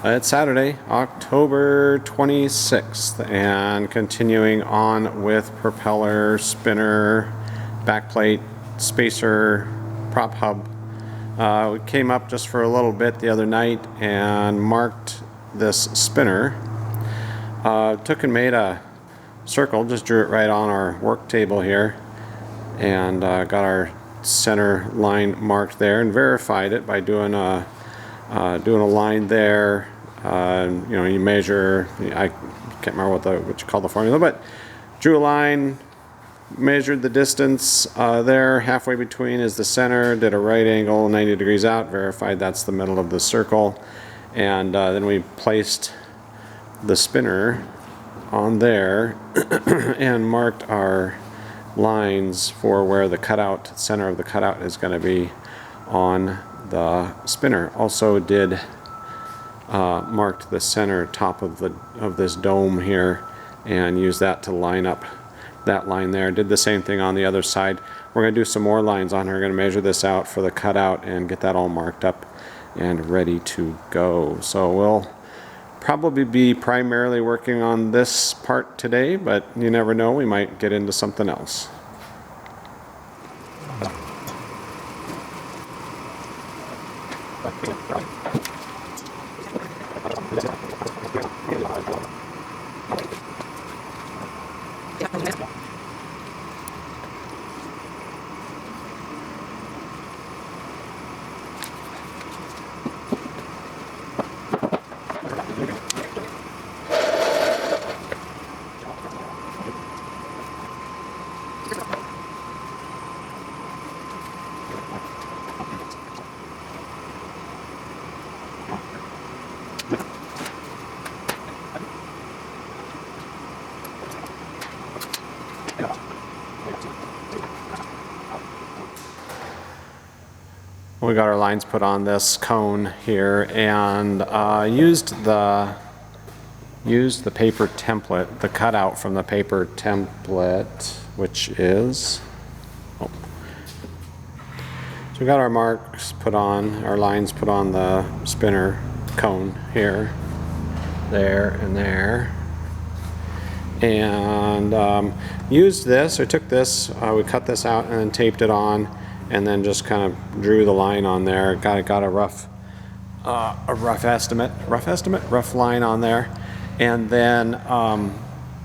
It's Saturday, October 26th, and continuing on with propeller, spinner, backplate, spacer, prop hub. We came up just for a little bit the other night and marked this spinner. Took and made a circle, just drew it right on our work table here, and got our center line marked there and verified it by doing a line there. You measure, I can't remember what you call the formula, but drew a line, measured the distance there, halfway between is the center, did a right angle 90 degrees out, verified that's the middle of the circle, and then we placed the spinner on there and marked our lines for where the cutout, center of the cutout is going to be on the spinner. Also did marked the center top of this dome here and used that to line up that line there. Did the same thing on the other side. We're going to do some more lines on here. We're going to measure this out for the cutout and get that all marked up and ready to go. So we'll probably be primarily working on this part today, but you never know, we might get into something else. We got our lines put on this cone here and used the paper template, the cutout from the paper template, which is, so we got our marks put on, our lines put on the spinner cone here, there, and there, and used this, or took this, we cut this out and then taped it on, and then just kind of drew the line on there. Got a rough line on there, and then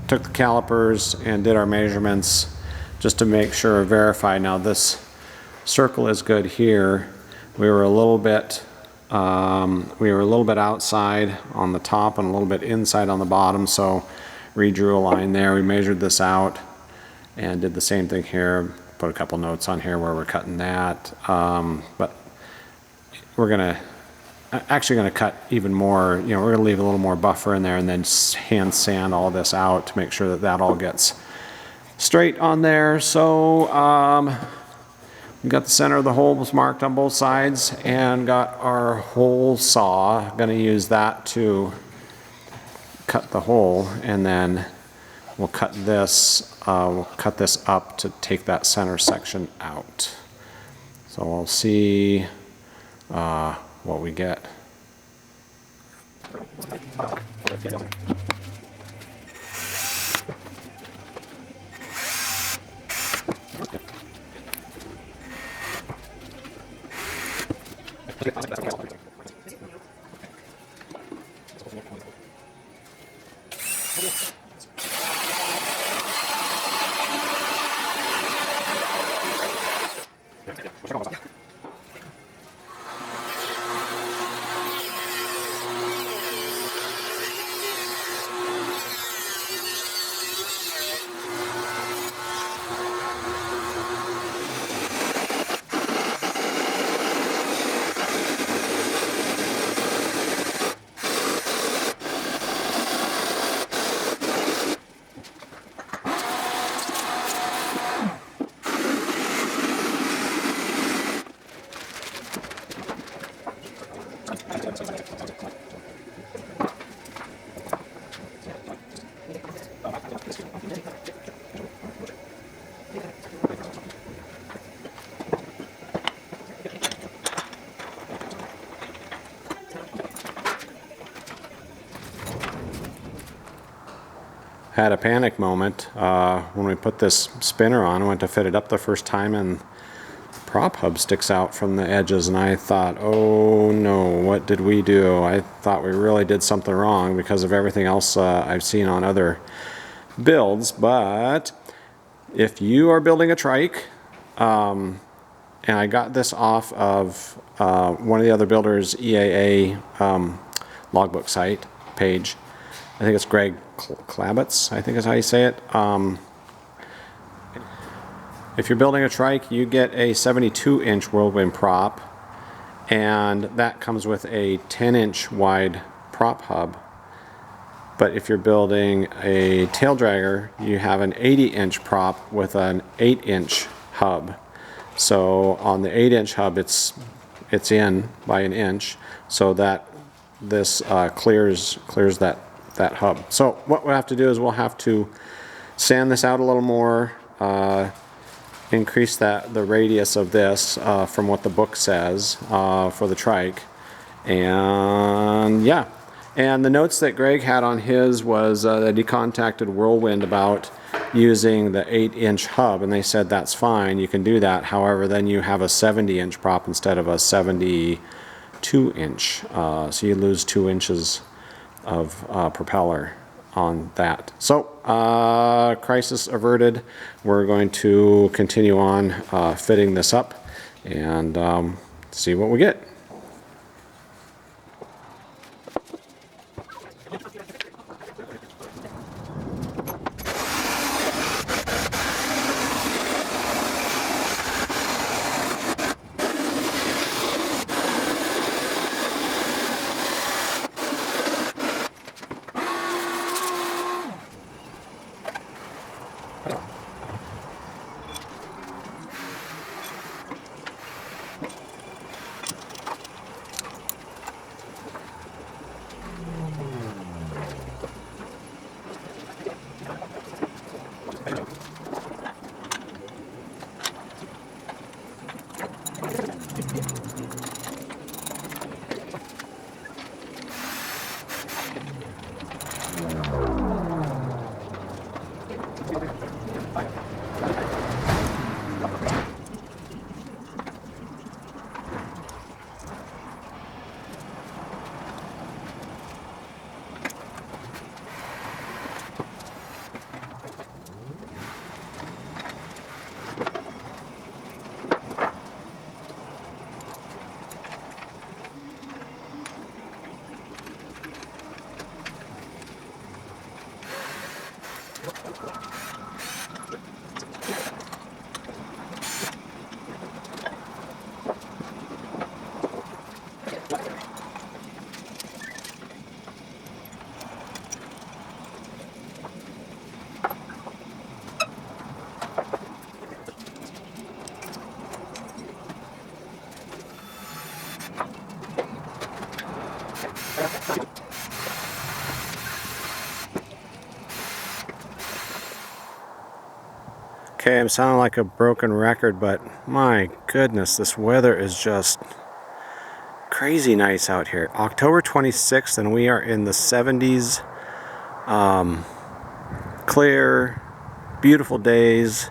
took the calipers and did our measurements just to make sure, verify. Now this circle is good here. We were a little bit outside on the top and a little bit inside on the bottom, so redrew a line there. We measured this out and did the same thing here. Put a couple notes on here where we're cutting that, but we're actually gonna cut even more. We're gonna leave a little more buffer in there and then hand sand all this out to make sure that all gets straight on there. So we got the center of the holes marked on both sides and got our hole saw. Gonna use that to cut the hole, and then we'll cut this up to take that center section out. So we'll see what we get. had a panic moment when we put this spinner on. I went to fit it up the first time, and prop hub sticks out from the edges, and I thought, oh no, what did we do? I thought we really did something wrong because of everything else I've seen on other builds. But if you are building a trike, and I got this off of one of the other builders' EAA logbook site page. I think it's Greg Klabitz, I think is how you say it. If you're building a trike, you get a 72-inch Whirlwind prop, and that comes with a 10-inch wide prop hub. But if you're building a tail dragger, you have an 80-inch prop with an 8-inch hub. So on the 8-inch hub, it's in by an inch, so that this clears that hub. So what we'll have to do is we'll have to sand this out a little more, increase the radius of this from what the book says for the trike, and yeah. And the notes that Greg had on his was that he contacted Whirlwind about using the 8-inch hub, and they said that's fine, you can do that. However, then you have a 70-inch prop instead of a 72-inch, so you lose 2 inches of propeller on that. So crisis averted. We're going to continue on fitting this up and see what we get. Okay, I'm sounding like a broken record, but my goodness, this weather is just crazy nice out here. October 26th, and we are in the 70s. Clear, beautiful days.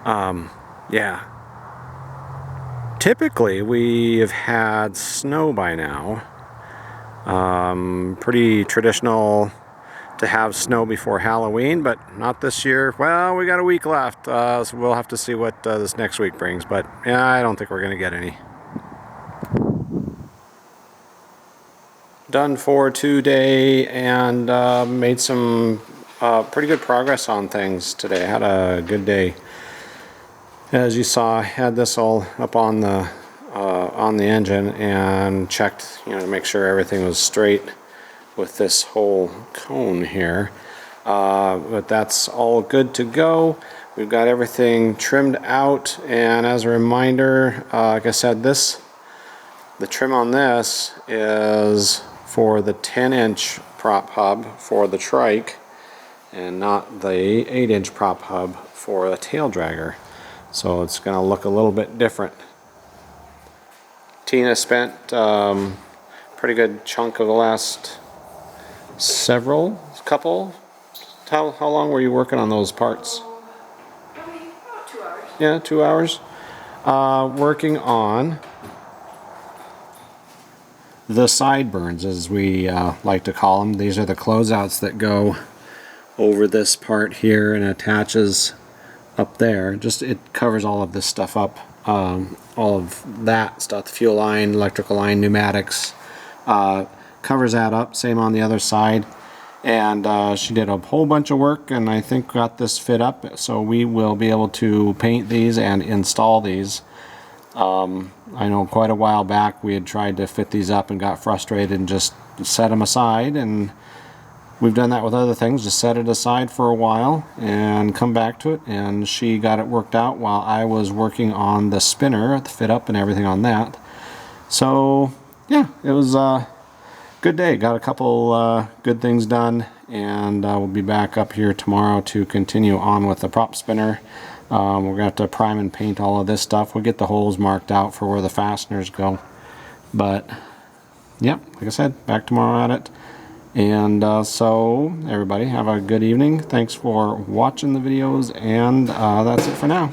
Yeah. Typically, we have had snow by now. Pretty traditional to have snow before Halloween, but not this year. Well, we got a week left, so we'll have to see what this next week brings, but yeah, I don't think we're going to get any. Done for today, and made some pretty good progress on things today. I had a good day. As you saw, I had this all up on the engine and checked, to make sure everything was straight with this whole cone here, but that's all good to go. We've got everything trimmed out, and as a reminder, like I said, the trim on this is for the 10-inch prop hub for the trike and not the 8-inch prop hub for the tail dragger, so it's going to look a little bit different. Tina spent pretty good chunk of the last How long were you working on those parts? Probably about 2 hours. Yeah, 2 hours. Working on the sideburns, as we like to call them. These are the closeouts that go over this part here and attaches up there. Just it covers all of this stuff up, all of that stuff, the fuel line, electrical line, pneumatics, covers that up. Same on the other side. And she did a whole bunch of work, and I think got this fit up, so we will be able to paint these and install these. I know quite a while back we had tried to fit these up and got frustrated and just set them aside, and we've done that with other things, just set it aside for a while and come back to it, and she got it worked out while I was working on the spinner, the fit up and everything on that. So yeah, it was a good day. Got a couple good things done, and we'll be back up here tomorrow to continue on with the prop spinner. We're going to have to prime and paint all of this stuff. We'll get the holes marked out for where the fasteners go. But, yep, like I said, back tomorrow at it. And so, everybody, have a good evening. Thanks for watching the videos, and that's it for now.